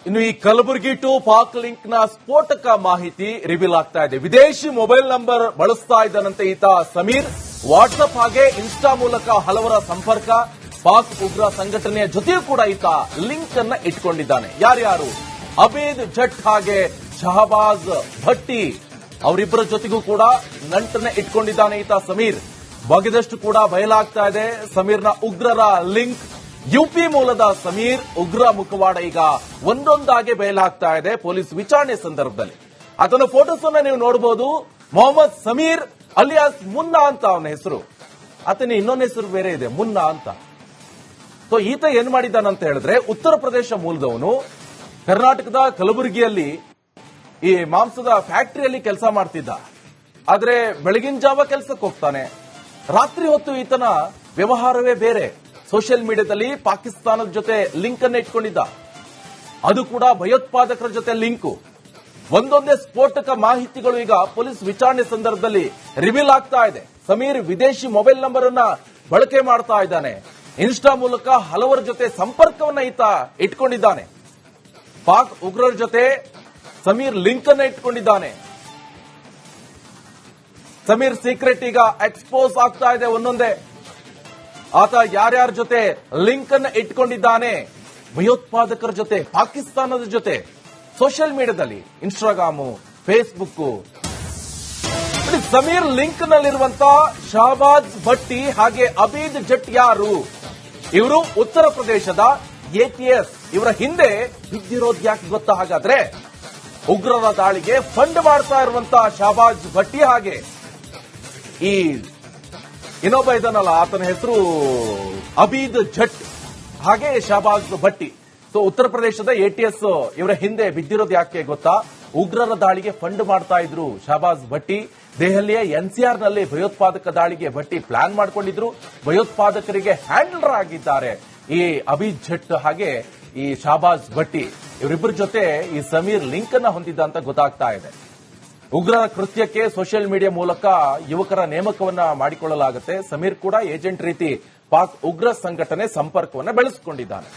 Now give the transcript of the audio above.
ಇನ್ನು ಈ Kalaburagi to Pak link ನ ಸ್ಫೋಟಕ ಮಾಹಿತಿ ರಿವೀಲ್ ಆಗ್ತಾ ಇದೆ. ವಿದೇಶಿ ಮೊಬೈಲ್ ನಂಬರ್ ಬಳಸ್ತಾ ಇದ್ದಾನಂತೆ ಈತ ಸಮೀರ್. ವಾಟ್ಸ್ಆಪ್ ಹಾಗೆ ಇನ್ಸ್ಟಾ ಮೂಲಕ ಹಲವರ ಸಂಪರ್ಕ. ಪಾಕ್ ಉಗ್ರ ಸಂಘಟನೆಯ ಜೊತೆಯೂ ಕೂಡ ಈತ ಲಿಂಕ್ ಅನ್ನ ಇಟ್ಕೊಂಡಿದ್ದಾನೆ. ಯಾರ್ಯಾರು? ಅಬೇದ್ ಜಟ್ ಹಾಗೆ ಶಹಬಾಜ್ ಭಟ್ಟಿ, ಅವರಿಬ್ಬರ ಜೊತೆಗೂ ಕೂಡ ನಂಟನ್ನ ಇಟ್ಕೊಂಡಿದ್ದಾನೆ ಈತ ಸಮೀರ್. ಬಗೆದಷ್ಟು ಕೂಡ ಬಯಲಾಗ್ತಾ ಇದೆ ಸಮೀರ್ನ ಉಗ್ರರ ಲಿಂಕ್. ಯುಪಿ ಮೂಲದ ಸಮೀರ್ ಉಗ್ರ ಮುಖವಾಡ ಈಗ ಒಂದೊಂದಾಗಿ ಬಯಲಾಗ್ತಾ ಇದೆ ಪೊಲೀಸ್ ವಿಚಾರಣೆ ಸಂದರ್ಭದಲ್ಲಿ. ಆತನ ಫೋಟೋಸ್ ಅನ್ನ ನೀವು ನೋಡಬಹುದು. ಮೊಹಮ್ಮದ್ ಸಮೀರ್ ಅಲಿಯಾಸ್ ಮುನ್ನಾ ಅಂತ ಅವನ ಹೆಸರು. ಆತನ ಇನ್ನೊಂದು ಹೆಸರು ಬೇರೆ ಇದೆ, ಮುನ್ನಾ ಅಂತ. ಸೊ ಈತ ಏನ್ ಮಾಡಿದ್ದಾನಂತ ಹೇಳಿದ್ರೆ, ಉತ್ತರ ಪ್ರದೇಶ ಮೂಲದವನು, ಕರ್ನಾಟಕದ ಕಲಬುರಗಿಯಲ್ಲಿ ಈ ಮಾಂಸದ ಫ್ಯಾಕ್ಟರಿಯಲ್ಲಿ ಕೆಲಸ ಮಾಡ್ತಿದ್ದ. ಆದ್ರೆ ಬೆಳಗಿನ ಜಾವ ಕೆಲಸಕ್ಕೆ ಹೋಗ್ತಾನೆ, ರಾತ್ರಿ ಹೊತ್ತು ಈತನ ವ್ಯವಹಾರವೇ ಬೇರೆ. ಸೋಷಿಯಲ್ ಮೀಡಿಯಾದಲ್ಲಿ ಪಾಕಿಸ್ತಾನದ ಜೊತೆ ಲಿಂಕ್ ಅನ್ನು ಇಟ್ಕೊಂಡಿದ್ದ, ಅದು ಕೂಡ ಭಯೋತ್ಪಾದಕರ ಜೊತೆ ಲಿಂಕು. ಒಂದೊಂದೇ ಸ್ಫೋಟಕ ಮಾಹಿತಿಗಳು ಈಗ ಪೊಲೀಸ್ ವಿಚಾರಣೆ ಸಂದರ್ಭದಲ್ಲಿ ರಿವೀಲ್ ಆಗ್ತಾ ಇದೆ. ಸಮೀರ್ ವಿದೇಶಿ ಮೊಬೈಲ್ ನಂಬರ್ ಅನ್ನ ಬಳಕೆ ಮಾಡ್ತಾ ಇದ್ದಾನೆ. ಇನ್ಸ್ಟಾ ಮೂಲಕ ಹಲವರ ಜೊತೆ ಸಂಪರ್ಕವನ್ನ ಈತ ಇಟ್ಕೊಂಡಿದ್ದಾನೆ. ಪಾಕ್ ಉಗ್ರರ ಜೊತೆ ಸಮೀರ್ ಲಿಂಕ್ ಅನ್ನ ಇಟ್ಕೊಂಡಿದ್ದಾನೆ. ಸಮೀರ್ ಸೀಕ್ರೆಟ್ ಈಗ ಎಕ್ಸ್ಪೋಸ್ ಆಗ್ತಾ ಇದೆ ಒಂದೊಂದೇ. ಆತ ಯಾರ್ಯಾರ ಜೊತೆ ಲಿಂಕ್ ಅನ್ನ ಇಟ್ಕೊಂಡಿದ್ದಾನೆ, ಭಯೋತ್ಪಾದಕರ ಜೊತೆ, ಪಾಕಿಸ್ತಾನದ ಜೊತೆ, ಸೋಷಿಯಲ್ ಮೀಡಿಯಾದಲ್ಲಿ ಇನ್ಸ್ಟಾಗ್ರಾಮು, ಫೇಸ್ಬುಕ್. ಸಮೀರ್ ಲಿಂಕ್ ನಲ್ಲಿರುವಂತಹ ಶಹಬಾಜ್ ಭಟ್ಟಿ ಹಾಗೆ ಅಬೀದ್ ಜಟ್ ಯಾರು? ಇವರು ಉತ್ತರ ಪ್ರದೇಶದ ಎಟಿಎಸ್. ಇವರ ಹಿಂದೆ ಬಿದ್ದಿರೋದು ಯಾಕೆ ಗೊತ್ತಾ? ಹಾಗಾದ್ರೆ ಉಗ್ರರ ದಾಳಿಗೆ ಫಂಡ್ ಮಾಡ್ತಾ ಇರುವಂತಹ ಶಹಬಾಜ್ ಭಟ್ಟಿ ಹಾಗೆ ಈ ಇನ್ನೊಬ್ಬ ಇದನ್ನಲ್ಲ, ಆತನ ಹೆಸರು ಅಬೀದ್ ಜಟ್ ಹಾಗೆ ಶಹಬಾಜ್ ಭಟ್ಟಿ. ಸೊ ಉತ್ತರ ಪ್ರದೇಶದ ಎಟಿಎಸ್ ಇವರ ಹಿಂದೆ ಬಿದ್ದಿರೋದು ಯಾಕೆ ಗೊತ್ತಾ? ಉಗ್ರರ ದಾಳಿಗೆ ಫಂಡ್ ಮಾಡ್ತಾ ಇದ್ರು ಶಹಬಾಜ್ ಭಟ್ಟಿ. ದೆಹಲಿಯ ಎನ್ಸಿಆರ್ ನಲ್ಲಿ ಭಯೋತ್ಪಾದಕ ದಾಳಿಗೆ ಭಟ್ಟಿ ಪ್ಲಾನ್ ಮಾಡ್ಕೊಂಡಿದ್ರು. ಭಯೋತ್ಪಾದಕರಿಗೆ ಹ್ಯಾಂಡಲರ್ ಆಗಿದ್ದಾರೆ ಈ ಅಬೀದ್ ಜಟ್ ಹಾಗೆ ಈ ಶಹಬಾಜ್ ಭಟ್ಟಿ. ಇವರಿಬ್ಬರ ಜೊತೆ ಈ ಸಮೀರ್ ಲಿಂಕ್ ಅನ್ನ ಹೊಂದಿದ್ದ ಅಂತ ಗೊತ್ತಾಗ್ತಾ ಇದೆ. ಉಗ್ರರ ಕೃತ್ಯಕ್ಕೆ ಸೋಷಿಯಲ್ ಮೀಡಿಯಾ ಮೂಲಕ ಯುವಕರ ನೇಮಕವನ್ನ ಮಾಡಿಕೊಳ್ಳಲಾಗುತ್ತೆ. ಸಮೀರ್ ಕೂಡ ಏಜೆಂಟ್ ರೀತಿ ಪಾಕ್ ಉಗ್ರ ಸಂಘಟನೆ ಸಂಪರ್ಕವನ್ನ ಬೆಳೆಸಿಕೊಂಡಿದ್ದಾನೆ.